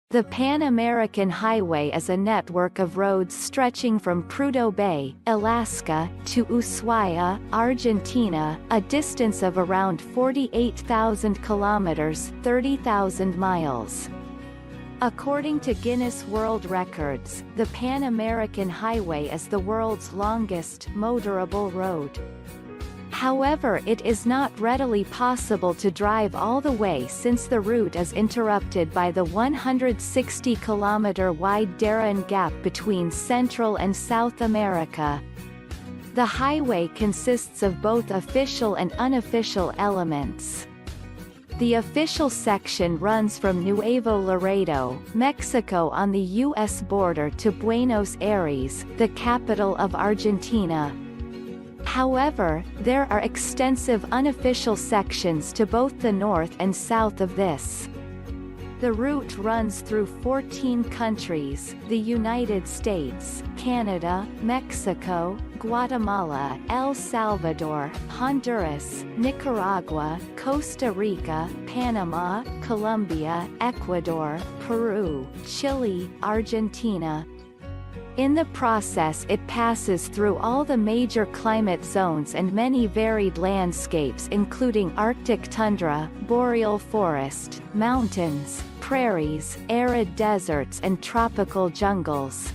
The Pan American Highway is a network of roads stretching from Prudhoe Bay, Alaska, to Ushuaia, Argentina, a distance of around 48,000 kilometers (30,000 miles). According to Guinness World Records, the Pan American Highway is the world's longest motorable road. However, it is not readily possible to drive all the way since the route is interrupted by the 160-kilometer-wide Darien Gap between Central and South America. The highway consists of both official and unofficial elements. The official section runs from Nuevo Laredo, Mexico on the U.S. border to Buenos Aires, the capital of Argentina. However, there are extensive unofficial sections to both the north and south of this. The route runs through 14 countries: the United States, Canada, Mexico, Guatemala, El Salvador, Honduras, Nicaragua, Costa Rica, Panama, Colombia, Ecuador, Peru, Chile, Argentina. In the process, it passes through all the major climate zones and many varied landscapes including Arctic tundra, boreal forest, mountains, prairies, arid deserts and tropical jungles.